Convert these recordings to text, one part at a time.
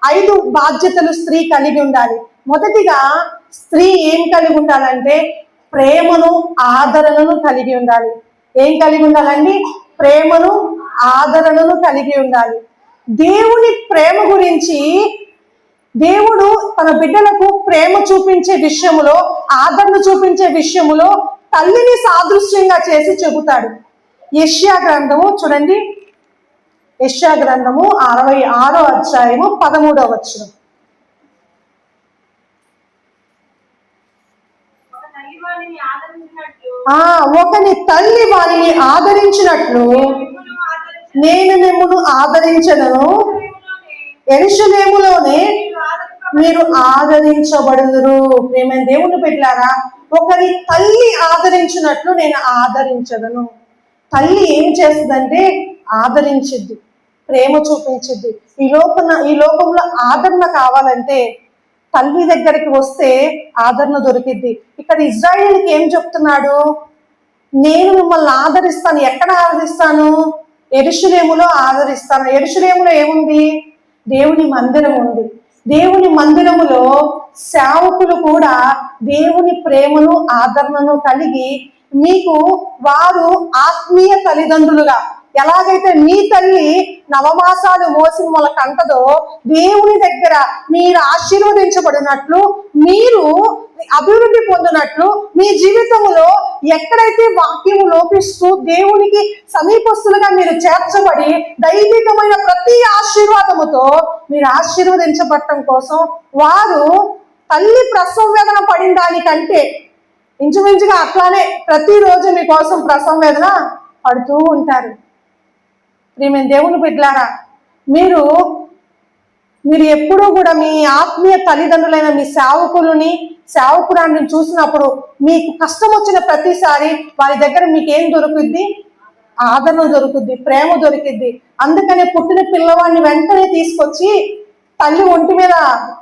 5 బాధ్యతలు స్త్రీ కలిగి ఉండాలి. మొదటిగా స్త్రీ ఏం కలిగి ఉండాలంటే ప్రేమను, ఆదరణను కలిగి ఉండాలి. ఏం కలిగి ఉండాలండి? ప్రేమను, ఆదరణను కలిగి ఉండాలి. దేవుని ప్రేమ గురించి దేవుడు తన బిడ్డలకు ప్రేమ చూపించే విషయములో, ఆదరణ చూపించే విషయములో తల్లిని సాదృశ్యంగా చేసి చెబుతాడు. యెషయా గ్రంథము చూడండి, యెషయా గ్రంథము 66వ అధ్యాయము 13వ వచనం. ఒకని తల్లి వారిని ఆదరించినట్లు నేను మిమ్మును ఆదరించను, యెరూషలేములోనే మీరు ఆదరించబడుదురు. ప్రేమైన దేవుని బిడ్డలారా, ఒకరి తల్లి ఆదరించినట్లు నేను ఆదరించదను. తల్లి ఏం చేస్తుందంటే ఆదరించిద్ది, ప్రేమ చూపించిద్ది. ఈ లోకంలో ఆదరణ కావాలంటే తల్లి దగ్గరికి వస్తే ఆదరణ దొరికిద్ది. ఇక్కడ ఇజ్రాయేలుకి ఏం చెప్తున్నాడు? నేను మిమ్మల్ని ఆదరిస్తాను. ఎక్కడ ఆదరిస్తాను? యెరూషలేములో ఆదరిస్తాను. యెరూషలేములో ఏముంది? దేవుని మందిరం ఉంది. దేవుని మందిరములో సేవకులు కూడా దేవుని ప్రేమను, ఆదరణను కలిగి మీకు వారు ఆత్మీయ తల్లిదండ్రులుగా, ఎలాగైతే మీ తల్లి నవమాసాలు మోసి మొల కంటదో దేవుని దగ్గర మీరు ఆశీర్వదించబడినట్లు, మీరు అభివృద్ధి పొందినట్లు, మీ జీవితంలో ఎక్కడైతే వాక్యము లోపిస్తూ దేవునికి సమీపస్తులుగా మీరు చేర్చబడి దైవికమైన ప్రతి ఆశీర్వాదముతో మీరు ఆశీర్వదించబడటం కోసం వారు తల్లి ప్రసవ వేదన పడిన దానికంటే ఇంచుమించుగా అట్లానే ప్రతిరోజు మీకోసం ప్రసవ వేదన పడుతూ ఉంటారు. ప్రియమైన దేవుని బిడ్డలారా, మీరు ఎప్పుడూ కూడా మీ ఆత్మీయ తల్లిదండ్రులైన మీ సేవకురాన్ని చూసినప్పుడు మీకు కష్టం వచ్చిన ప్రతిసారి వారి దగ్గర మీకు ఏం దొరుకుద్ది? ఆదరణ దొరుకుద్ది, ప్రేమ దొరికిద్ది. అందుకనే పుట్టిన పిల్లవాడిని వెంటనే తీసుకొచ్చి తల్లి ఒంటి మీద,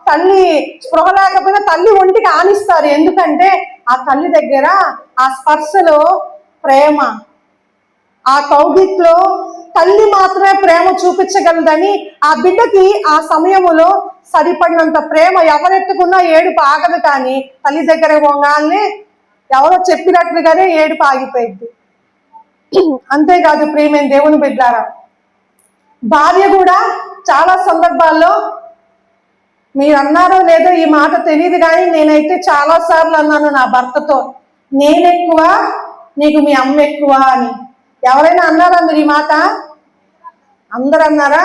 తల్లి స్పృహ లేకపోయినా తల్లి ఒంటికి ఆనిస్తారు. ఎందుకంటే ఆ తల్లి దగ్గర ఆ స్పర్శలో ప్రేమ, ఆ కౌగిట్లో తల్లి మాత్రమే ప్రేమ చూపించగలదని ఆ బిడ్డకి ఆ సమయములో సరిపడినంత ప్రేమ ఎవరెత్తుకున్నా ఏడుపు ఆగదు. కానీ తల్లి దగ్గర పోగానే ఎవరో చెప్పినట్లుగానే ఏడుపు ఆగిపోయింది. అంతేకాదు ప్రియమైన దేవుని బిడ్డలారా, భార్య కూడా చాలా సందర్భాల్లో, మీరు అన్నారో లేదో ఈ మాట తెలియదు కానీ నేనైతే చాలా సార్లు అన్నాను నా భర్తతో, నేనెక్కువ నీకు మీ అమ్మ ఎక్కువ అని. ఎవరైనా అన్నారా మీరు ఈ మాట? అందరు అన్నారా?